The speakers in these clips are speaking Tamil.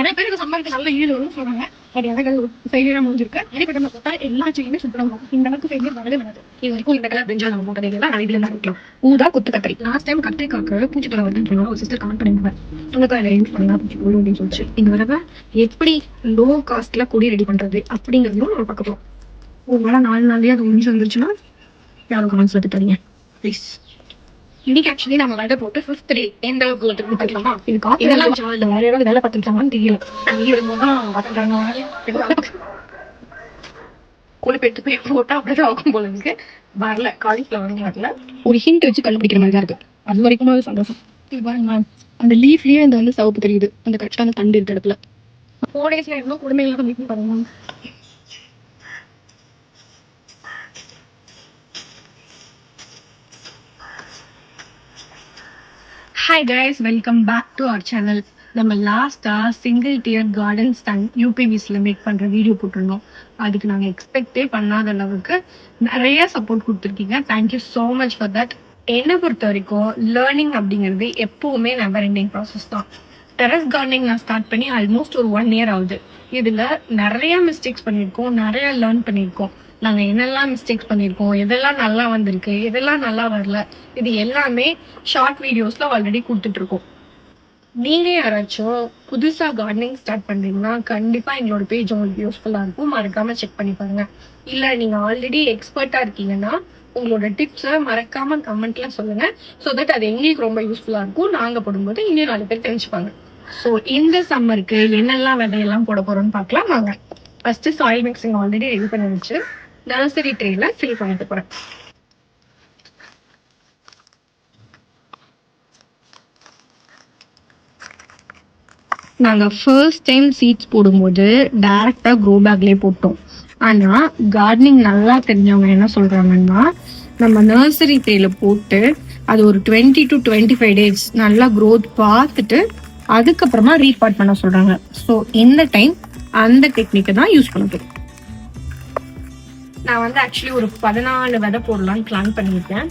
நிறைய பேர் இந்த சம்மருக்கு நல்ல ஈடு வரும்னு சொல்றாங்க. அது எனக்கு ஃபெயிலியரா முடிஞ்சிருக்கு. அடிப்பட்ட போட்டா எல்லா செடியுமே சுத்தம் வரும். இந்த அளவுக்கு ஃபெயிலியர் வரவே வராது. இது வரைக்கும் இந்த கலர் பிரிஞ்சால் நம்ம போட்டது எல்லாம் நான் இதுல இருந்து ஆரம்பிக்கலாம். ஊதா கொத்து கத்திரி. லாஸ்ட் டைம் கத்திரிக்காக்கு பூச்சித்தலை வருதுன்னு சொன்னா ஒரு சிஸ்டர் கமெண்ட் பண்ணிருந்தேன். உங்களுக்கு அதில் யூஸ் பண்ணலாம் பூச்சி போடும் அப்படின்னு சொல்லிச்சு. இந்த வரவை எப்படி லோ காஸ்ட்ல கொடி ரெடி பண்றது அப்படிங்கிறதையும் நம்ம பார்க்க போறோம். ஒரு வேளை 4 நாள்லயே அது முடிஞ்சு வந்துருச்சுன்னா யாரும் கமெண்ட்ஸ் எடுத்து தரீங்க ப்ளீஸ். இன்னைக்கு ஆக்சுவலி நம்ம வேலை போட்டு 5th டே எந்த அளவுக்கு வந்து பார்க்கலாமா? இதெல்லாம் இல்லை வேற யாராவது வேலை பார்த்துருக்காங்கன்னு தெரியல. கொழுப்பு எடுத்து போய் போட்டா அப்படிதான் ஆகும் போல இருக்கு. வரல காலிஃப்ளவர் வரல. ஒரு ஹிண்ட் வச்சு கண்டுபிடிக்கிற மாதிரி தான் இருக்கு. அது வரைக்கும் சந்தோஷம். இது பாருங்க அந்த லீஃப்லயே இந்த வந்து சிவப்பு தெரியுது. அந்த கரெக்டா அந்த தண்டு இருக்க இடத்துல 4 daysல இருந்தோம் கொடுமையில மீட் பாருங்க. Hi guys, welcome back to our channel. நம்ம லாஸ்டா சிங்கிள் டியர் கார்டன் ஸ்டாண்ட் யூபிவிஸ்ல மேக் பண்ற வீடியோ போட்டிருந்தோம். அதுக்கு நாங்கள் எக்ஸ்பெக்டே பண்ணாத அளவுக்கு நிறைய சப்போர்ட் கொடுத்துருக்கீங்க. Thank you so much for that. என்னை பொறுத்த வரைக்கும் லேர்னிங் அப்படிங்கிறது எப்பவுமே நெவர் எண்டிங் ப்ராசஸ் தான். டெரஸ் கார்டனிங் நான் ஸ்டார்ட் பண்ணி ஆல்மோஸ்ட் ஒரு 1 year ஆகுது. இதில் நிறைய மிஸ்டேக்ஸ் பண்ணியிருக்கோம், நிறைய லேர்ன் பண்ணியிருக்கோம். நாங்கள் என்னெல்லாம் மிஸ்டேக்ஸ் பண்ணியிருக்கோம், எதெல்லாம் நல்லா வந்திருக்கு, எதெல்லாம் நல்லா வரல, இது எல்லாமே ஷார்ட் வீடியோஸில் ஆல்ரெடி கொடுத்துட்ருக்கோம். நீங்கள் யாராச்சும் புதுசாக கார்டனிங் ஸ்டார்ட் பண்ணுறீங்கன்னா கண்டிப்பாக எங்களோட பேஜ் உங்களுக்கு யூஸ்ஃபுல்லாக இருக்கும். மறக்காமல் செக் பண்ணி பாருங்கள். இல்லை நீங்கள் ஆல்ரெடி எக்ஸ்பர்ட்டாக இருக்கீங்கன்னா உங்களோட டிப்ஸை மறக்காமல் கமெண்ட்டில் சொல்லுங்கள். ஸோ தட் அது எங்களுக்கு ரொம்ப யூஸ்ஃபுல்லாக இருக்கும். நாங்கள் போடும்போது இன்னும் 4 பேர் தெரிஞ்சுப்பாங்க. ஸோ இந்த சம்மருக்கு என்னெல்லாம் விதையெல்லாம் போட போகிறோம்னு பார்க்கலாம் வாங்க. First soil mixing already ready பண்ணி வச்சு நர்சரி ட்ரேல ஃபில் பண்ணிட்டு போறேன். நாங்க ஃபர்ஸ்ட் டைம் சீட்ஸ் போடும்போது டைரக்டா க்ரோ பேக்லயே போட்டோம். ஆனா கார்டனிங் நல்லா தெரிஞ்சவங்க என்ன சொல்றாங்கன்னா நம்ம நர்சரி ட்ரேல போட்டு அது ஒரு 20 to 25 days நல்லா க்ரோத் பார்த்துட்டு அதுக்கப்புறமா ரீபாட் பண்ண சொல்றாங்க. ஸோ இந்த டைம் அந்த டெக்னிக்கை தான் யூஸ் பண்ண போறோம். நான் வந்து ஆக்சுவலி ஒரு 14 விதை போடலான்னு பிளான் பண்ணியிருக்கேன்.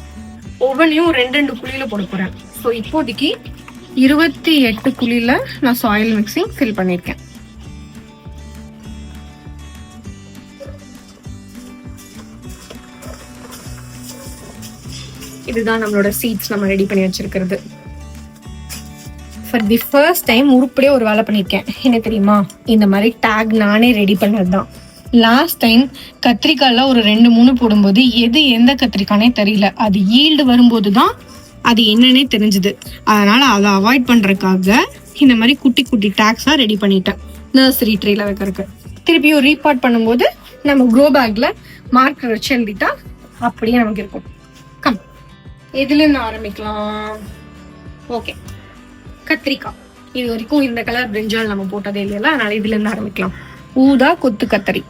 ஒவ்வொன்றையும் 2 குழியில போட போறேன். ஸோ இப்போதைக்கு 28 குழியில நான் சாயில் மிக்சிங் ஃபில் பண்ணியிருக்கேன். இதுதான் நம்மளோட சீட்ஸ் நம்ம ரெடி பண்ணி வச்சிருக்கிறது. ஃபார் தி ஃபர்ஸ்ட் டைம் உருப்படியே ஒரு வேலை பண்ணியிருக்கேன். என்ன தெரியுமா? இந்த மாதிரி டேக் நானே ரெடி பண்ணது தான். லாஸ்ட் டைம் கத்திரிக்காய்ல ஒரு 2-3 போடும்போது எது எந்த கத்திரிக்கானே தெரியல. அது ஈல்டு வரும்போது தான் அது என்னன்னே தெரிஞ்சுது. அதனால அதை அவாய்ட் பண்றதுக்காக இந்த மாதிரி குட்டி குட்டி டேக்ஸா ரெடி பண்ணிட்டேன் நர்சரி ட்ரேல வைக்கிறதுக்கு. திருப்பியும் ரீபார்ட் பண்ணும்போது நம்ம க்ரோ பேக்ல மார்க்கர் வச்சு எழுதிட்டா அப்படியே நமக்கு இருக்கும். கம், எதுல இருந்து ஆரம்பிக்கலாம்? ஓகே, கத்திரிக்காய். இது வரைக்கும் இந்த கலர் பிரிஞ்சால் நம்ம போட்டதே இல்லையா, அதனால இதுல இருந்து ஆரம்பிக்கலாம். ஊதா கொத்து கத்தரி.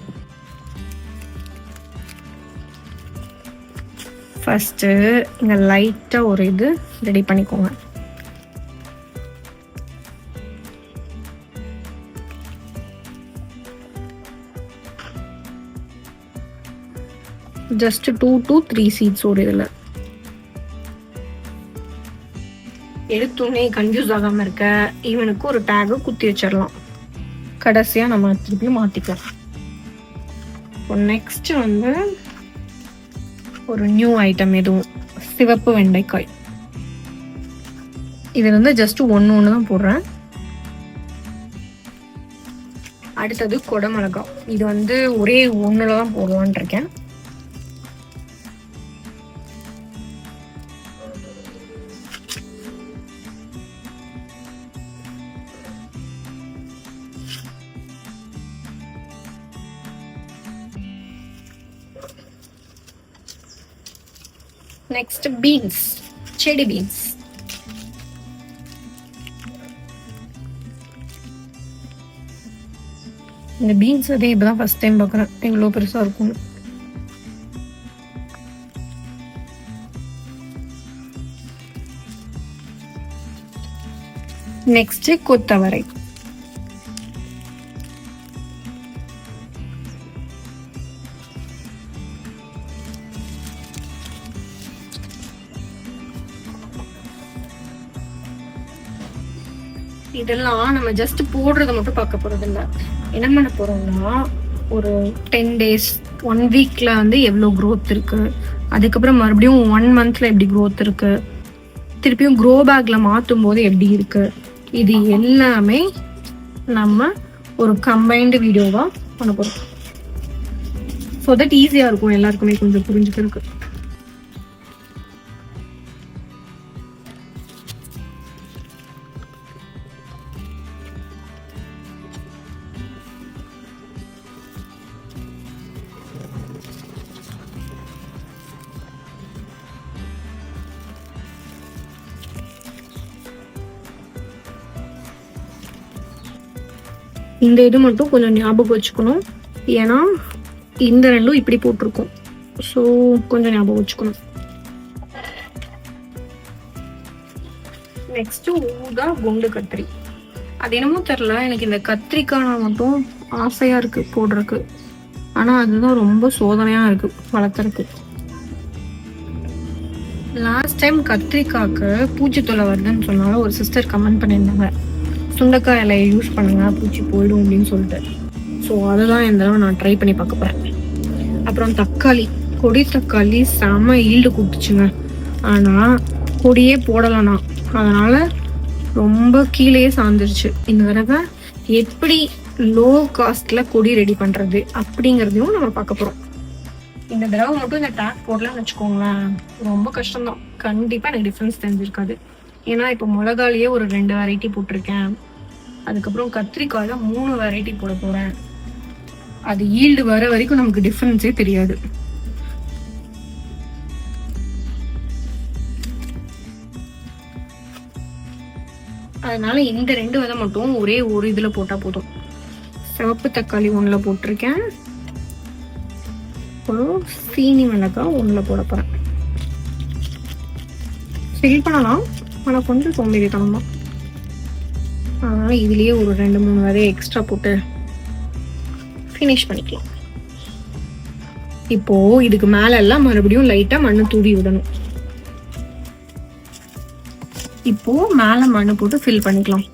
ஃபர்ஸ்ட் இங்க லைட்டா ஒரு இது ரெடி பண்ணிக்கோங்க. ஜஸ்ட் 2 to 3 சீட்ஸ் ஒரு இதுல. எடுத்தோடனே கன்ஃபியூஸ் ஆகாம இருக்க இவனுக்கு ஒரு டேக் குத்தி வச்சிடலாம். கடைசியா நம்ம திருப்பியும் மாத்திக்கலாம். நெக்ஸ்ட் வந்து ஒரு நியூ ஐட்டம், எதுவும் சிவப்பு வெண்டைக்காய். இது வந்து ஜஸ்ட் ஒன்று தான் போடுறேன். அடுத்தது கொடமிளகா. இது வந்து ஒரே ஒண்ணுல தான் போடலான் இருக்கேன். நெக்ஸ்ட் பீன்ஸ், செடி பீன்ஸ். இந்த பீன்ஸ் அதே இப்பதான் ஃபர்ஸ்ட் டைம் பார்க்குறேன் எவ்வளோ பெருசா இருக்கும். நெக்ஸ்ட் கொத்தவரை. இதெல்லாம் நம்ம ஜஸ்ட் போடுறத மட்டும் பார்க்க போறது இல்லை. என்ன பண்ண போறோம்னா ஒரு 10 days 1 weekல வந்து எவ்வளோ க்ரோத் இருக்கு, அதுக்கப்புறம் மறுபடியும் 1 monthல எப்படி க்ரோத் இருக்கு, திருப்பியும் க்ரோ பேக்ல மாற்றும் போது எப்படி இருக்கு, இது எல்லாமே நம்ம ஒரு கம்பைன்டு வீடியோவா பண்ண போறோம். ஸோ தட் ஈஸியா இருக்கும் எல்லாருக்குமே கொஞ்சம் புரிஞ்சுக்கிறதுக்கு. இந்த இது மட்டும் கொஞ்சம் ஞாபகம் வச்சுக்கணும், ஏன்னா இந்த ரெண்டும் இப்படி போட்டிருக்கோம். ஸோ கொஞ்சம் ஞாபகம் வச்சுக்கணும். நெக்ஸ்ட் ஊதா குண்டு கத்திரி. அது என்னமோ தெரியல, எனக்கு இந்த கத்திரிக்காய் மட்டும் ஆசையா இருக்கு போடுறதுக்கு. ஆனா அதுதான் ரொம்ப சோதனையா இருக்கு வளர்த்துறதுக்கு. லாஸ்ட் டைம் கத்திரிக்காய்க்கு பூச்சித்தொலை வருதுன்னு சொன்னாலும் ஒரு சிஸ்டர் கமெண்ட் பண்ணியிருந்தாங்க, சுண்டைக்காய் இலையை யூஸ் பண்ணுங்க பூச்சி போயிடும் அப்படின்னு சொல்லிட்டு. ஸோ அதுதான் இந்த தடவை நான் ட்ரை பண்ணி பார்க்க போறேன். அப்புறம் தக்காளி, கொடி தக்காளி செம ஈல்டு கூப்பிட்டுச்சுங்க. ஆனால் கொடியே போடலைனா, அதனால ரொம்ப கீழே சார்ந்துருச்சு. இந்த தடவை எப்படி லோ காஸ்ட்ல கொடி ரெடி பண்றது அப்படிங்கிறதையும் நம்ம பார்க்க போறோம். இந்த தடவை மட்டும் இந்த டேக் போடலாம்னு வச்சுக்கோங்களேன், ரொம்ப கஷ்டம்தான். கண்டிப்பா எனக்கு டிஃப்ரென்ஸ் தெரிஞ்சிருக்காது. ஏன்னா இப்போ மிளகாலேயே ஒரு 2 வெரைட்டி போட்டிருக்கேன், அதுக்கப்புறம் கத்திரிக்காயில 3 வெரைட்டி போட போறேன். அது ஈல்டு வர வரைக்கும் நமக்கு டிஃபரன்ஸே தெரியாது. அதனால இந்த 2 விதை மட்டும் ஒரே ஒரு இதுல போட்டா போதும். சிவப்பு தக்காளி 1ல போட்டிருக்கேன், அப்புறம் சீனி மிளகாய் 1ல போட போறேன். ஃபில் பண்ணலாம், ஆனா கொஞ்சம் சோம்பேறித்தனம் தான். அதனால இதுலயே ஒரு 2-3 விதையை எக்ஸ்ட்ரா போட்டு ஃபினிஷ் பண்ணிக்கலாம். இப்போ இதுக்கு மேல எல்லாம் மறுபடியும் லைட்டா மண்ணு தூவி விடணும். இப்போ மேல மண்ணு போட்டு ஃபில் பண்ணிக்கலாம்.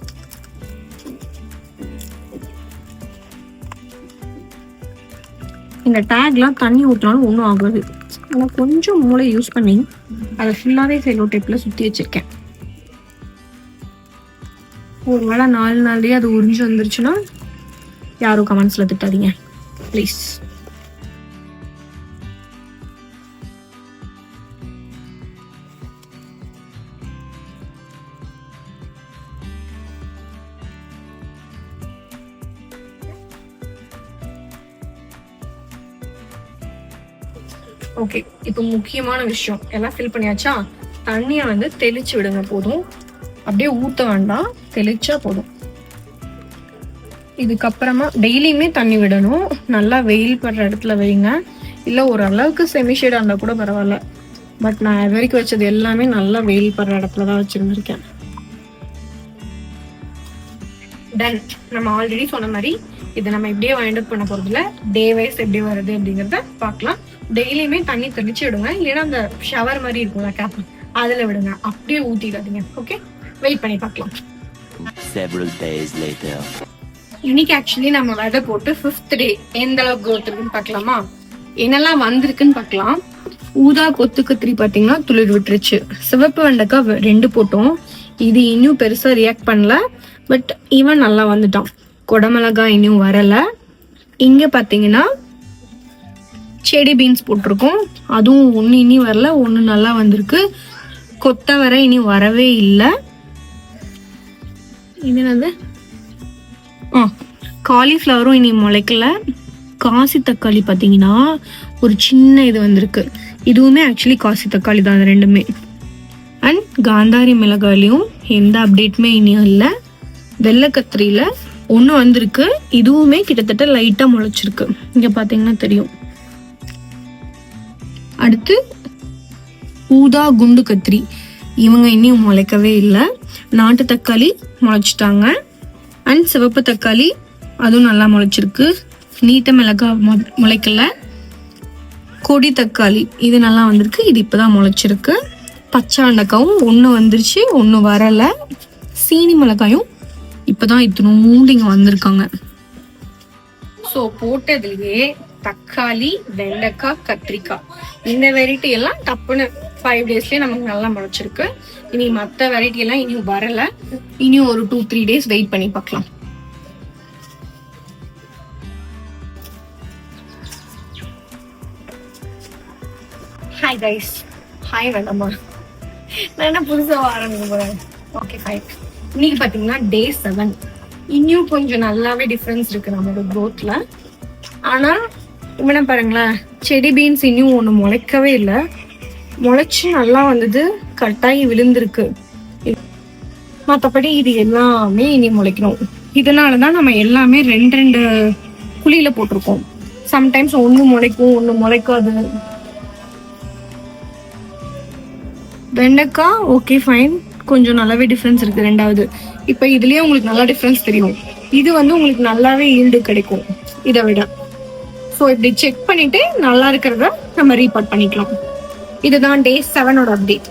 இந்த டேக்லாம் தண்ணி ஊற்றினாலும் ஒன்றும் ஆகாது. ஆனால் கொஞ்சம் மூளை யூஸ் பண்ணி அதை ஃபுல்லாவே செல்லோ டேப்ல சுத்தி வச்சிருக்கேன். ஒரு வேளை 4 நாள்லயே அது உறிஞ்சு வந்துருச்சுன்னா யாரும் கமெண்ட்ஸ்ல திட்டாதீங்க ப்ளீஸ். ஓகே, இப்போ முக்கியமான விஷயம், எல்லாம் ஃபில் பண்ணியாச்சா? தண்ணியை வந்து தெளிச்சு விடுங்க போதும், அப்படியே ஊத்த வேண்டாம், தெளிச்சா போதும். இதுக்கப்புறமா டெய்லியுமே தண்ணி விடணும். நல்லா வெயில் படுற இடத்துல வைங்க, இல்லை ஓரளவுக்கு செமிஷேடாக இருந்தால் கூட பரவாயில்ல. பட் நான் இது வரைக்கும் வச்சது எல்லாமே நல்லா வெயில் படுற இடத்துல தான் வச்சுருந்துருக்கேன். டன். நம்ம ஆல்ரெடி சொன்ன மாதிரி இதை நம்ம எப்படியே வைண்ட் அப் பண்ண போகிறதுல டே வைஸ் எப்படி வருது அப்படிங்கிறத பார்க்கலாம். டெய்லியுமே தண்ணி தெளிச்சு விடுங்க, இல்லைன்னா அந்த ஷவர் மாதிரி இருக்கும்ல கேப், அதில் விடுங்க, அப்படியே ஊற்றிடாதீங்க. ஓகே, வெயிட் பண்ணி பார்க்கலாம். இன்னைக்கு ஆக்சுவலி நம்ம விதை போட்டு 5th டே எந்த அளவுக்கு க்ரோத் இருக்குன்னு பார்க்கலாமா? என்னெல்லாம் வந்திருக்குன்னு பார்க்கலாம். ஊதா கொத்து கத்திரி பார்த்தீங்கன்னா துளிர் விட்டுருச்சு. சிவப்பு வெண்டைக்காய் 2 போட்டோம், இது இன்னும் பெருசா ரியாக்ட் பண்ணல, பட் இவன் நல்லா வந்துட்டான். கொடமிளகாய் இன்னும் வரல. இங்க பாத்தீங்கன்னா செடி பீன்ஸ் போட்டிருக்கோம், அதுவும் ஒன்று இனி வரல, ஒன்று நல்லா வந்திருக்கு. கொத்தவரை இனி வரவே இல்லை. இது என்னது, காலிஃப்ளவரும் இனி முளைக்கல. காசி தக்காளி பார்த்தீங்கன்னா ஒரு சின்ன இது வந்திருக்கு, இதுவுமே ஆக்சுவலி காசி தக்காளி தான் ரெண்டுமே. அண்ட் காந்தாரி மிளகாயிலையும் எந்த அப்டேட்டுமே இனியும் இல்லை. வெள்ளை கத்திரியில 1 வந்திருக்கு, இதுவுமே கிட்டத்தட்ட லைட்டா முளைச்சிருக்கு, இங்க பாத்தீங்கன்னா தெரியும். அடுத்து ஊதா குண்டு கத்திரி, இவங்க இன்னும் முளைக்கவே இல்லை. நாட்டு தக்காளி முளைச்சிட்டாங்க. அண்ட் சிவப்பு தக்காளி அதுவும் நல்லா முளைச்சிருக்கு. நீட்ட மிளகாய் முளைக்கல. கொடி தக்காளி இது நல்லா வந்திருக்கு, இது இப்பதான் முளைச்சிருக்கு. பச்சை வெண்டைக்காயும் 1 வந்துருச்சு, 1 வரல. சீனி மிளகாயும் இப்பதான் இத்தினூண்டு இங்க வந்திருக்காங்க. ஸோ போட்டதுலயே தக்காளி, வெண்டைக்காய், கத்திரிக்காய் இந்த வெரைட்டி எல்லாம் டப்புன்னு 5 daysலயே நமக்கு நல்லா முளைச்சிருக்கு. இனி மற்ற வெரைட்டி எல்லாம் இனியும் வரல. இனியும் ஒரு 2-3 days வெயிட் பண்ணி பார்க்கலாம். Hi guys. ஹாய் வேண்டாமா, நான் என்ன புதுசா ஆரம்பிக்க போறேன். Okay fine. இன்னைக்கு பாத்தீங்கன்னா Day 7. இன்னும் கொஞ்சம் நல்லாவே டிஃபரன்ஸ் இருக்கு நம்மளோட க்ரோத்ல. ஆனா இவனை பாருங்களேன், செடி பீன்ஸ் இன்னும் ஒண்ணு முளைக்கவே இல்லை. முளைச்சு நல்லா வந்தது, கட்டாயி விழுந்திருக்கு. மற்றபடி இது எல்லாமே இனி முளைக்கணும். இதனாலதான் நம்ம எல்லாமே 2 குழியில போட்டிருக்கோம். சம்டைம்ஸ் ஒண்ணு முளைக்கும், ஒண்ணு முளைக்காது. வெண்டைக்காய் ஓகே ஃபைன், கொஞ்சம் நல்லாவே டிஃப்ரென்ஸ் இருக்கு. 2வது இப்ப இதுலயே உங்களுக்கு நல்லா டிஃப்ரென்ஸ் தெரியும். இது வந்து உங்களுக்கு நல்லாவே ஈல்டு கிடைக்கும் இதை விட. ஸோ இப்படி செக் பண்ணிட்டு நல்லா இருக்கிறத நம்ம ரீபார்ட் பண்ணிக்கலாம். இதுதான் Day 7ஓட அப்டேட்.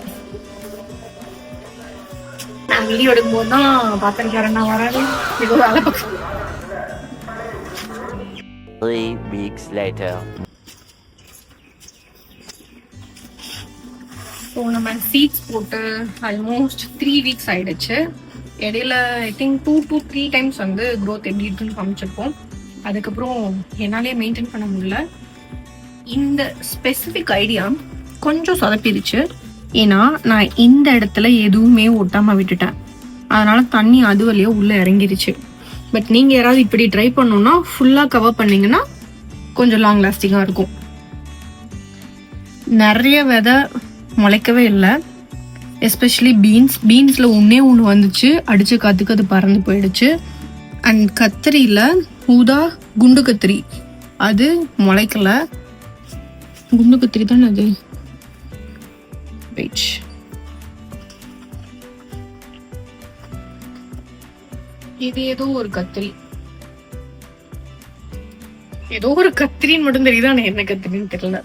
நான் வீடியோ எடுக்கும் போது தான் பார்த்துருக்காரன் நான் வராது. இது ஒரு வேலை பக்கம். 3 weeks later. ஸோ நம்ம சீட்ஸ் போட்டு ஆல்மோஸ்ட் 3 weeks ஆயிடுச்சு. இடையில ஐ திங்க் 2 to 3 times வந்து க்ரோத் எப்படி இருக்குன்னு காமிச்சிருப்போம். அதுக்கப்புறம் என்னாலே மெயின்டைன் பண்ண முடியல. இந்த ஸ்பெசிஃபிக் ஐடியா கொஞ்சம் சொதப்பிடுச்சு. ஏன்னா நான் இந்த இடத்துல எதுவுமே ஒட்டாம விட்டுட்டேன். அதனால தண்ணி அது வழியா உள்ள இறங்கிருச்சு. பட் நீங்க யாராவது இப்படி ட்ரை பண்ணணும்னா ஃபுல்லா கவர் பண்ணீங்கன்னா கொஞ்சம் லாங் லாஸ்டிங்கா இருக்கும். நிறைய விதை முளைக்கவே இல்லை. எஸ்பெஷலி பீன்ஸ்ல ஒன்னே ஒன்று வந்துச்சு, அடிச்ச காத்துக்கு அது பறந்து போயிடுச்சு. அண்ட் கத்திரியில ஊதா குண்டு கத்திரி அது முளைக்கல. குண்டு கத்திரி தானே அது. இது ஏதோ ஒரு கத்திரி, ஏதோ ஒரு கத்திரின்னு மட்டும் தெரியுது. ஆனா என்ன கத்திரின்னு தெரியல.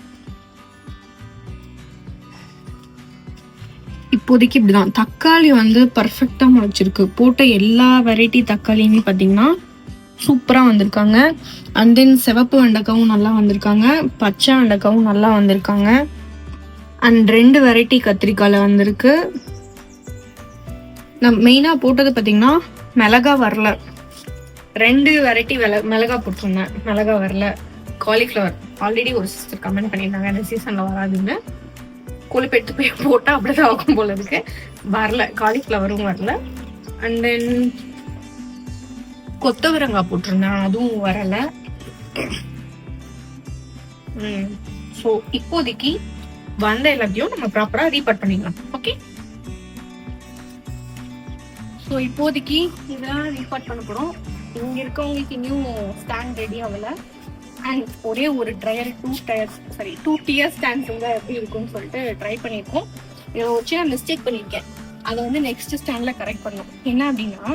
இப்போதைக்கு இப்படிதான். தக்காளி வந்து பர்ஃபெக்டா முளைச்சிருக்கு. போட்ட எல்லா வெரைட்டி தக்காளியுமே பாத்தீங்கன்னா சூப்பரா வந்திருக்காங்க. அண்ட் தென் சிவப்பு வெண்டைக்காவும் நல்லா வந்திருக்காங்க, பச்சை வெண்டைக்காவும் நல்லா வந்திருக்காங்க. அண்ட் 2 வெரைட்டி கத்திரிக்காயில வந்திருக்கு. நான் மெயினா போட்டது பாத்தீங்கன்னா மிளகா வரல. 2 வெரைட்டி மிளகா போட்டிருந்தேன், மிளகா வரல. காலிஃபிளவர் ஆல்ரெடி ஒரு சிஸ்டர் கமெண்ட் பண்ணியிருந்தாங்க இந்த சீசன்ல வராதுன்னு. கொழுப்பெடுத்து போய் போட்டா அப்படிதான் ஆகும் போல இருக்கு. வரல, காலிஃபிளவரும் வரல. அண்ட் தென் கொத்தவரங்காய் போட்டிருந்தேன், அதுவும் வரல. ஸோ இப்போதைக்கு வந்த எல்லாத்தையும் நம்ம ப்ராப்பரா ரீபார்ட் பண்ணிக்கலாம். ஓகே, ஸோ இப்போதைக்கு இதெல்லாம் ரீபார்ட் பண்ண போறோம். இங்க இருக்கவங்களுக்கு இன்னும் ஸ்டாண்ட் ரெடி ஆகல. அண்ட் ஒரே ஒரு ட்ரையர் 2 tier ஸ்டாண்ட் எப்படி இருக்கும்னு சொல்லிட்டு ட்ரை பண்ணியிருக்கோம். இதை வச்சு நான் மிஸ்டேக் பண்ணியிருக்கேன். அதை வந்து நெக்ஸ்ட் ஸ்டாண்ட்ல கரெக்ட் பண்ணணும். என்ன அப்படின்னா,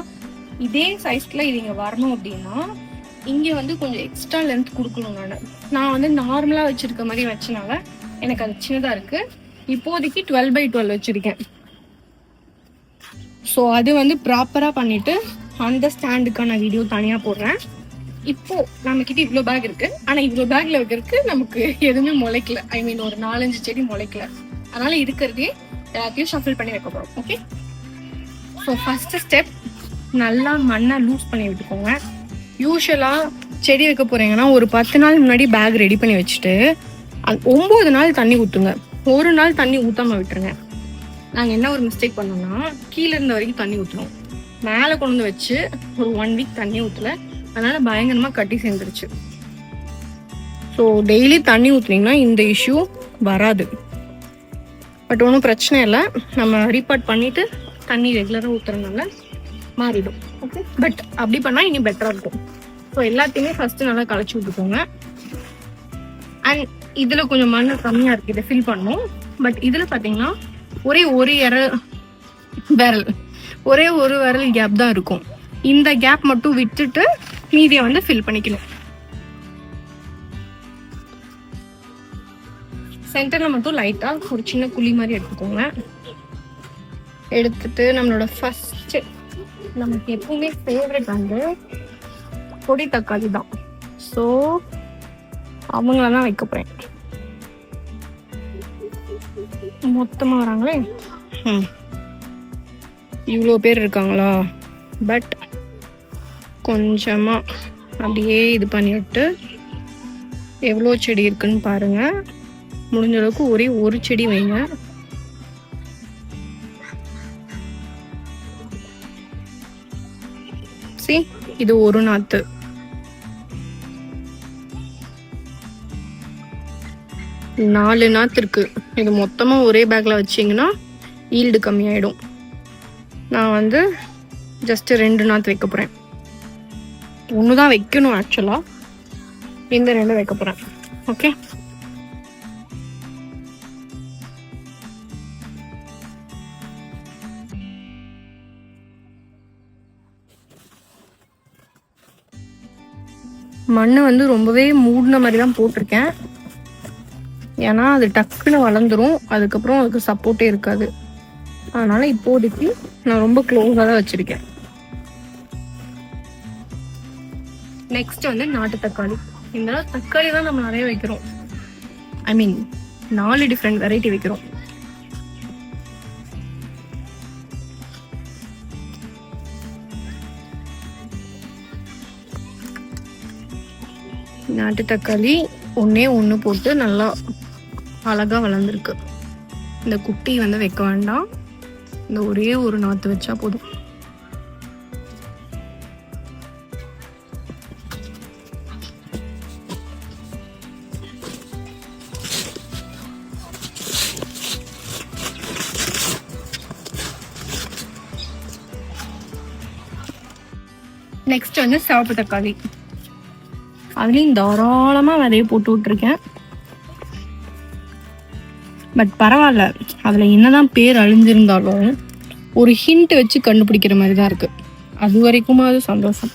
இதே சைஸ்ல இது இங்க வரணும் அப்படின்னா இங்க வந்து கொஞ்சம் எக்ஸ்ட்ரா லென்த் கொடுக்கணும். நான் வந்து நார்மலா வச்சிருக்க மாதிரி வச்சனால எனக்கு அது சின்னதா இருக்கு. இப்போதைக்கு 12x12 வச்சிருக்கேன். ஸோ அது வந்து ப்ராப்பரா பண்ணிட்டு அந்த ஸ்டாண்டுக்கான வீடியோ தனியா போடுறேன். இப்போ நம்ம கிட்ட இவ்வளோ பேக் இருக்கு. ஆனா இவ்வளோ பேக்ல வைக்கிறதுக்கு நமக்கு எதுவுமே முளைக்கல. ஐ மீன் ஒரு 4-5 செடி முளைக்கல. அதனால இருக்கிறதே எல்லாத்தையும் ஷஃபில் பண்ணி வைக்க போறோம். ஓகே, ஸோ ஃபர்ஸ்ட் ஸ்டெப் நல்லா மண்ணை லூஸ் பண்ணி விட்டுக்கோங்க. யூஸ்வலா செடி வைக்க போறீங்கன்னா ஒரு 10 நாள் முன்னாடி பேக் ரெடி பண்ணி வச்சுட்டு 9 நாள் தண்ணி ஊத்துங்க. 1 நாள் தண்ணி ஊத்தாம விட்டுருங்க. நாங்க என்ன ஒரு மிஸ்டேக் பண்ணோம்னா, கீழே இருந்த வரைக்கும் தண்ணி ஊற்றணும், மேலே கொண்டு வந்து வச்சு ஒரு 1 week தண்ணி ஊற்றல. அதனால பயங்கரமா கட்டி சேர்ந்துருச்சு. ஸோ டெய்லி தண்ணி ஊற்றுனீங்கன்னா இந்த இஷ்யூ வராது. பட் ஒன்றும் பிரச்சனை இல்லை, நம்ம ரீபார்ட் பண்ணிட்டு தண்ணி ரெகுலராக ஊற்றுறதுனால மாறிடும். ஓகே, பட் அப்படி பண்ணால் இனி பெட்டராக இருக்கும். ஸோ எல்லாத்தையுமே ஃபர்ஸ்ட் நல்லா களைச்சி விட்டுக்கோங்க. அண்ட் இதில் கொஞ்சம் மண் கம்மியாக இருக்குது, இதை ஃபில் பண்ணணும். பட் இதில் பார்த்தீங்கன்னா ஒரே ஒரு விரல் கேப் தான் இருக்கும். இந்த கேப் மட்டும் விட்டுட்டு மீதியை வந்து ஃபில் பண்ணிக்கணும். சென்டர்ல மட்டும் லைட்டா ஒரு சின்ன குழி மாதிரி எடுத்துக்கோங்க. எடுத்துட்டு நம்மளோட ஃபர்ஸ்ட் நமக்கு எப்பவுமே ஃபேவரட் வந்து பொடி தக்காளி தான். ஸோ அவங்கள தான் வைக்க போகிறேன். மொத்தமாக வராங்களே, இவ்வளோ பேர் இருக்காங்களா? பட் கொஞ்சமாக அப்படியே இது பண்ணிவிட்டு எவ்வளோ செடி இருக்குன்னு பாருங்கள். முடிஞ்ச அளவுக்கு ஒரே ஒரு செடி வைங்க. இது ஒரு நாத்து. நாலு நாத்து இருக்கு. இது மொத்தமா ஒரே பேக்ல வச்சீங்கன்னா ஈல்டு கம்மியாயிடும். நான் வந்து ஜஸ்ட் 2 நாத்து வைக்க போறேன். ஒண்ணுதான் வைக்கணும் ஆக்சுவலா. இந்த 2 வைக்க போறேன். ஓகே, மண் வந்து ரொம்பவே மூடின மாதிரி தான் போட்டிருக்கேன். ஏன்னா அது டக்குன்னு வளர்ந்துரும், அதுக்கப்புறம் அதுக்கு சப்போர்ட்டே இருக்காது. அதனால இப்போதைக்கு நான் ரொம்ப க்ளோஸாக தான் வச்சிருக்கேன். நெக்ஸ்ட் வந்து நாட்டு தக்காளி. இந்த தக்காளி தான் நம்ம நிறைய வைக்கிறோம். ஐ மீன் 4 டிஃப்ரெண்ட் வெரைட்டி வைக்கிறோம். நாட்டு தக்காளி ஒன்னே ஒன்று போட்டு நல்லா அழகா வளர்ந்துருக்கு. இந்த குட்டி வந்து வைக்க வேண்டாம், இந்த ஒரே ஒரு நாத்து வச்சா போதும். நெக்ஸ்ட் வந்து சிவப்பு தக்காளி. அதுலேயும் தாராளமாக விதைய போட்டு விட்டுருக்கேன். பட் பரவாயில்ல, அதில் என்னதான் பேர் அழிஞ்சிருந்தாலும் ஒரு ஹிண்ட் வச்சு கண்டுபிடிக்கிற மாதிரி தான் இருக்கு. அது வரைக்கும் அது சந்தோஷம்.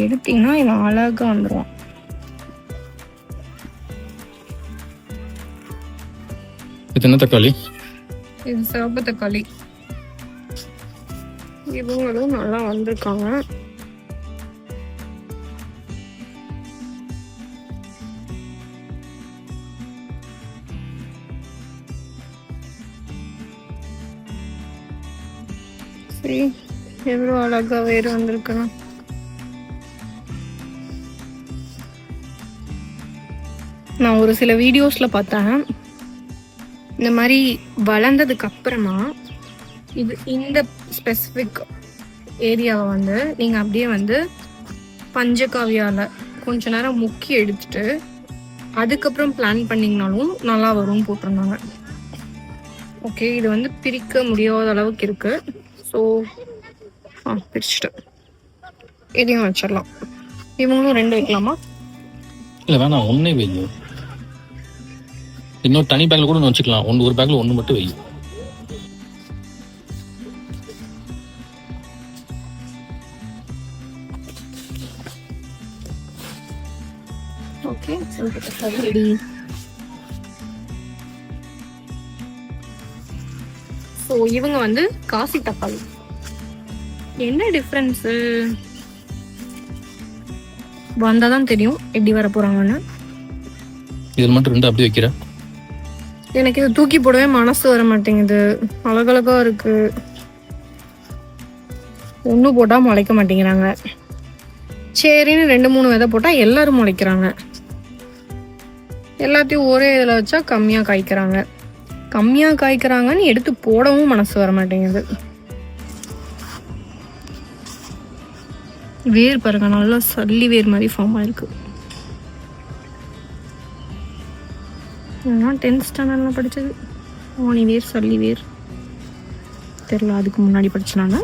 எடுத்தீங்கன்னா இவன் அழகா வந்துடுவான். என்ன தக்காளி? இது சிவப்பு தக்காளி. இவங்களும் நல்லா வந்திருக்காங்க. சரி, எவ்வளோ அழகா வேறு வந்திருக்கணும். நான் ஒரு சில வீடியோஸ்ல பார்த்தேன், இந்த மாதிரி வளர்ந்ததுக்கு அப்புறமா இது இந்த ஸ்பெசிஃபிக் ஏரியாவை வந்து நீங்கள் அப்படியே வந்து பஞ்சகாவியால் கொஞ்ச நேரம் முக்கி எடுத்துட்டு அதுக்கப்புறம் பிளான் பண்ணிங்கனாலும் நல்லா வரும்னு போட்டிருந்தாங்க. ஓகே, இது வந்து பிரிக்க முடியாத அளவுக்கு இருக்கு. ஸோ பிரிச்சுட்டு இதையும் வச்சிடலாம். இவங்களும் 2 வைக்கலாமா? இல்லை வேணாம், ஒன்றே வைங்க. இன்னொரு தனி பேக்கில் கூட வச்சுக்கலாம். ஒரு பேக்கில் 1 மட்டும் வை. Okay, ready. ஸோ இவங்க வந்து காசி தக்காளி. என்ன டிஃப்ரென்ஸு வந்தாதான் தெரியும் எப்படி வர போறாங்கன்னு. இதில் மட்டும் 2 அப்படி வைக்கிறேன். எனக்கு இது தூக்கி போடவே மனசு வர மாட்டேங்குது. அழகழகா இருக்கு. ஒன்று போட்டா முளைக்க மாட்டேங்கிறாங்க. சரின்னு 2-3 விதை போட்டா எல்லாரும் முளைக்கிறாங்க. எல்லாத்தையும் ஒரே இதில் வச்சா கம்மியாக காய்க்கிறாங்க. கம்மியாக காய்க்கிறாங்கன்னு எடுத்து போடவும் மனசு வர மாட்டேங்குது. வேர் பாருங்க, நல்லா சல்லி வேர் மாதிரி ஃபார்ம் ஆயிருக்கு. 10th ஸ்டாண்டர்ட்ல படிச்சது. ஓனி வேர், சல்லி வேர் தெரியல, அதுக்கு முன்னாடி படிச்சனால.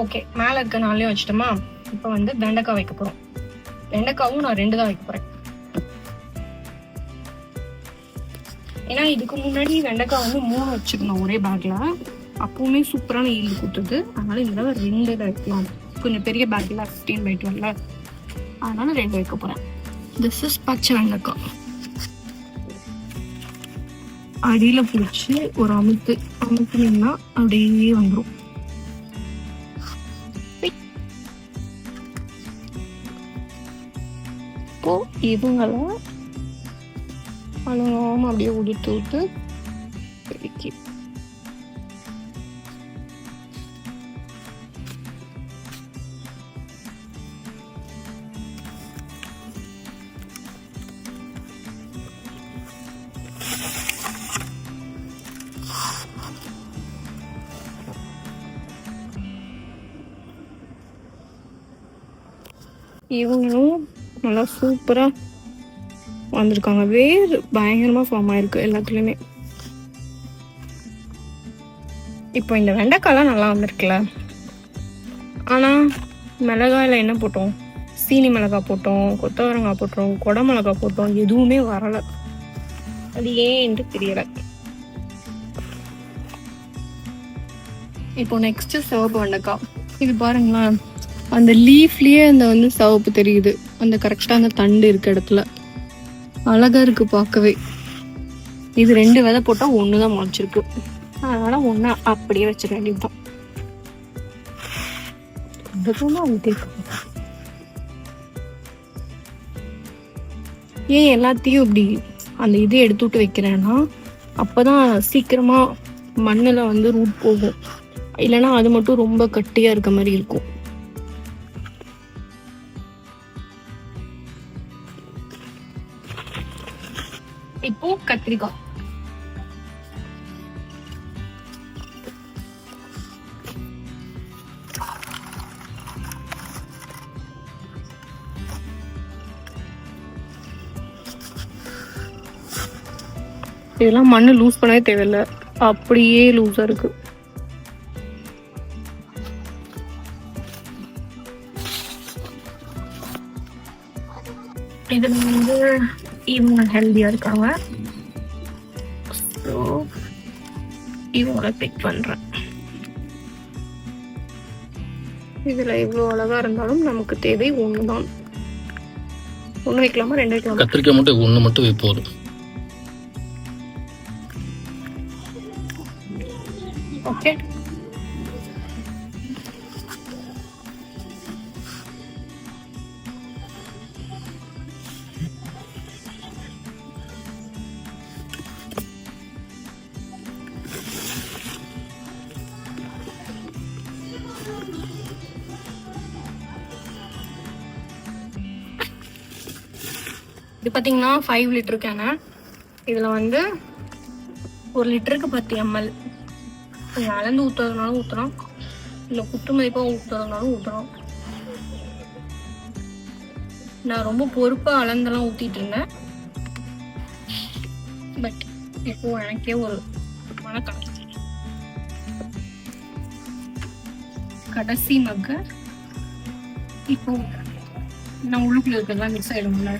ஓகே, மேலே இருக்க 4 வச்சுட்டோமா? இப்போ வந்து வெண்டைக்காய் வைக்க போகிறோம். வெண்டைக்காவும் நான் 2 தான் வைக்க போகிறேன். ஏன்னா இதுக்கு முன்னாடி வெண்டைக்காய் வந்து 3 வச்சுருந்தோம் ஒரே பேக்ல. அப்பவுமே சூப்பரான ஈல்டு கொடுத்தது. அதனால இந்த தடவை 2 வைக்கலாம். கொஞ்சம் பெரிய பேக்ல 15/12, அதனால 2 வைக்க போகிறேன். திஸ் இஸ் பச்சை வெண்டைக்காய். அடியில பிடிச்சி ஒரு அமுத்துனீங்கன்னா அப்படியே வந்துடும். இப்போ இவங்கள அழுகாம அப்படியே உடுத்து விட்டு பெருக்கி இவங்களும் நல்லா சூப்பரா வந்திருக்காங்க. வேர் பயங்கரமா ஃபார்ம் ஆயிருக்கு எல்லாத்துலயுமே. இப்போ இந்த வெண்டைக்காய்லாம் நல்லா வந்திருக்குல்ல. ஆனா மிளகாயில என்ன போட்டோம்? சீனி மிளகாய் போட்டோம், கொத்தவரங்காய் போட்டோம், கொடை மிளகாய் போட்டோம், எதுவுமே வரல. அது ஏன் என்று தெரியல. இப்போ நெக்ஸ்ட் சிவப்பு வெண்டைக்காய். இது பாருங்களேன், அந்த லீஃப்லயே அந்த வந்து சிவப்பு தெரியுது. அந்த கரெக்டா அந்த தண்டு இருக்க இடத்துல அழகா இருக்கு பார்க்கவே. இது 2 விதை போட்டா 1 தான் முளைச்சிருக்கு. அதனால 1 அப்படியே வச்சிட வேண்டியதுதான். ஏன் எல்லாத்தையும் இப்படி அந்த இது எடுத்து விட்டு வைக்கிறேன்னா, அப்பதான் சீக்கிரமா மண்ணுல வந்து ரூட் போகும். இல்லைன்னா அது மட்டும் ரொம்ப கட்டியா இருக்க மாதிரி இருக்கும். இப்போ கத்திரிக்காய். இதெல்லாம் மண்ணு லூஸ் பண்ணவே தேவையில்ல, அப்படியே லூஸா இருக்கு. இதுல வந்து இவங்க ஹெல்தியா இருக்காங்க. ஸோ இவங்கள பிக் பண்றேன். இதுல இவ்வளோ அழகா இருந்தாலும் நமக்கு தேவை 1 தான். 1 வைக்கலாமா 2 வைக்கலாமா? கத்திரிக்காய் மட்டும் 1 மட்டும் வை போதும். ஓகே. இது பார்த்தீங்கன்னா 5 லிட்டர் கேனு. இதில் வந்து 1 லிட்டருக்கு 10 ml. அளந்து ஊற்றுறதுனாலும் ஊற்றலாம், இல்லை குத்து மதிப்பாக ஊற்றுறதுனாலும் ஊற்றலாம். நான் ரொம்ப பொறுப்பாக அளந்தெல்லாம் ஊற்றிட்டு இருந்தேன். பட் இப்போ எனக்கே ஒரு மனக்கணக்கு. கடைசி மக்க இப்போ நான் உள்ளுக்குள்ள இருக்கிறதெல்லாம் மிக்ஸ் ஆகிடும்ல.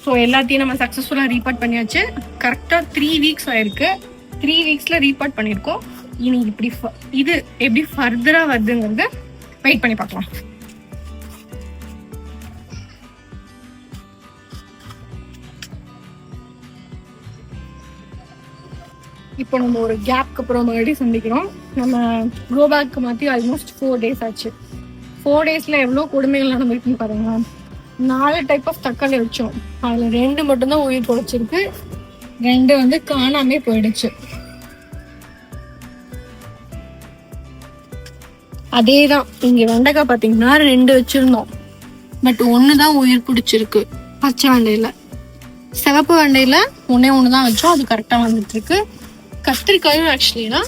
ஸோ எல்லாத்தையும் நம்ம சக்ஸஸ்ஃபுல்லாக ரீபார்ட் பண்ணியாச்சு. கரெக்டாக 3 வீக்ஸ் ஆயிருக்கு. 3 வீக்ஸில் ரீபார்ட் பண்ணியிருக்கோம். இனி இப்படி இது எப்படி ஃபர்தராக வருதுங்கிறது வெயிட் பண்ணி பார்க்கலாம். இப்போ நம்ம ஒரு கேப்க்கு அப்புறம் மறுபடியும் சந்திக்கிறோம். நம்ம க்ரோ பேக் மாற்றி ஆல்மோஸ்ட் 4 days ஆச்சு. 4 daysல எவ்வளோ கொடுமைகள் நடந்துருக்குன்னு பாருங்க. 4 டைப் ஆஃப் தக்காளி வச்சோம். அதில் 2 மட்டும்தான் உயிர் பொழைச்சிருக்கு, 2 வந்து காணாமே போயிடுச்சு. அதேதான் இங்க வெண்டைக்காய் பார்த்தீங்கன்னா 2 வச்சிருந்தோம், பட் 1 தான் உயிர் பிடிச்சிருக்கு. பச்சை வெண்டையில, சிவப்பு வெண்டையில 1 தான் வச்சோம், அது கரெக்டாக வந்துட்டு இருக்கு. கத்திரிக்காயும் ஆக்சுவலினா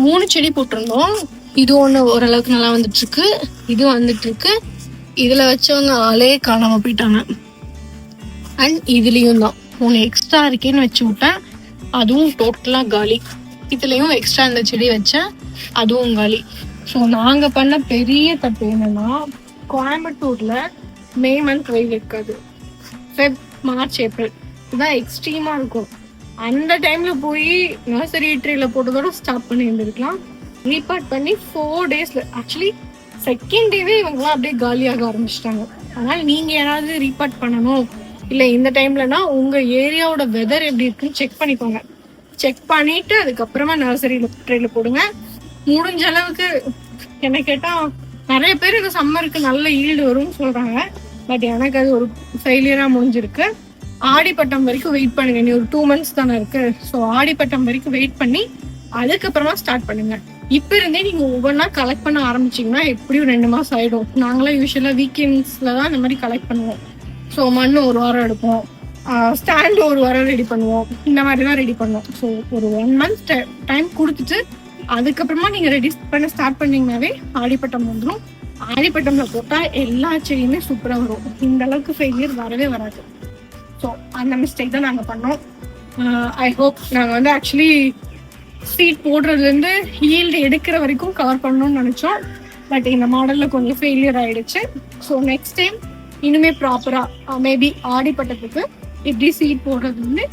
3 செடி போட்டிருந்தோம். இது ஒன்று ஓரளவுக்கு நல்லா வந்துட்டு இருக்கு, இது வந்துட்டு இருக்கு. இதுல வச்சவங்க ஆளே காணாம போயிட்டாங்க. அண்ட் இதுலயும் தான் 1 எக்ஸ்ட்ரா இருக்கேன்னு வச்சு விட்டேன், அதுவும் டோட்டலா காலி. இதுலயும் எக்ஸ்ட்ரா இந்த செடி வச்சேன், அதுவும் காலி. ஸோ நாங்க பண்ண பெரிய தப்பு என்னன்னா, கோயம்புத்தூர்ல மே மந்த் வெயில் இருக்காது, ஃபெப் மார்ச் ஏப்ரல் இதுதான் எக்ஸ்ட்ரீமா இருக்கும். அந்த டைம்ல போய் நர்சரி ட்ரேல போட்டதோட ஸ்டாப் பண்ணி இருந்திருக்கலாம். ரீபார்ட் பண்ணி 4 daysல ஆக்சுவலி செகண்ட் டேவே இவங்கெல்லாம் அப்படியே காலியாக ஆரம்பிச்சிட்டாங்க. அதனால நீங்க யாராவது ரீபார்ட் பண்ணணும் இல்ல இந்த டைம்லனா உங்க ஏரியாவோட வெதர் எப்படி இருக்குன்னு செக் பண்ணிக்கோங்க. செக் பண்ணிட்டு அதுக்கப்புறமா நர்சரி ட்ரேல போடுங்க. முடிஞ்ச அளவுக்கு என்ன கேட்டா நிறைய பேர் இந்த சம்மருக்கு நல்ல ஈல்டு வரும்னு சொல்றாங்க. பட் எனக்கு அது ஒரு ஃபெயிலியரா முடிஞ்சிருக்கு. ஆடிப்பட்டம் வரைக்கும் வெயிட் பண்ணுங்க. நீ ஒரு 2 months தானே இருக்கு. ஸோ ஆடிப்பட்டம் வரைக்கும் வெயிட் பண்ணி அதுக்கப்புறமா ஸ்டார்ட் பண்ணுங்க. இப்ப இருந்தே நீங்க ஒவ்வொன்றா கலெக்ட் பண்ண ஆரம்பிச்சீங்கன்னா எப்படியும் 2 மாசம் ஆயிடும். நாங்களாம் யூஸ்வலா வீக்கெண்ட்ஸ்ல தான் இந்த மாதிரி கலெக்ட் பண்ணுவோம். ஸோ மண்ணு 1 வாரம் எடுப்போம், ஸ்டாண்டு 1 வாரம் ரெடி பண்ணுவோம், இந்த மாதிரி தான் ரெடி பண்ணுவோம். ஸோ ஒரு 1 month டைம் கொடுத்துட்டு அதுக்கப்புறமா நீங்க ரெடி பண்ண ஸ்டார்ட் பண்ணீங்கன்னாவே ஆடிப்பட்டம் வந்துடும். ஆடிப்பட்டம்ல போட்டா எல்லா செடியுமே சூப்பரா வரும். இந்த அளவுக்கு ஃபெயிலியர் வரவே வராது. ஸோ அந்த மிஸ்டேக் தான் நாங்கள் பண்ணோம். ஐ ஹோப் நாங்கள் வந்து ஆக்சுவலி சீட் போடுறதுலேருந்து ஈல்டு எடுக்கிற வரைக்கும் கவர் பண்ணணும்னு நினச்சோம். பட் இந்த மாடலில் கொஞ்சம் ஃபெயிலியர் ஆகிடுச்சு. ஸோ நெக்ஸ்ட் டைம் இனிமே ப்ராப்பராக மேபி ஆடிப்பட்டத்துக்கு எப்படி சீட் போடுறதுலேருந்து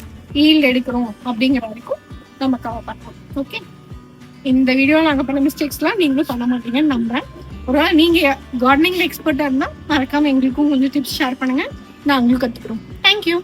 ஈல்டு எடுக்கிறோம் அப்படிங்கிற வரைக்கும் நம்ம கவர் பண்ணோம். ஓகே, இந்த வீடியோவில் நாங்கள் பண்ண மிஸ்டேக்ஸ்லாம் நீங்களும் பண்ண மாட்டீங்கன்னு நம்புறேன். ஒருவேளை நீங்கள் கார்டனிங்ல எக்ஸ்பர்ட்டாக இருந்தால் மறக்காமல் எங்களுக்கும் கொஞ்சம் டிப்ஸ் ஷேர் பண்ணுங்கள். நாங்களும் கற்றுக்குறோம். தேங்க்யூ.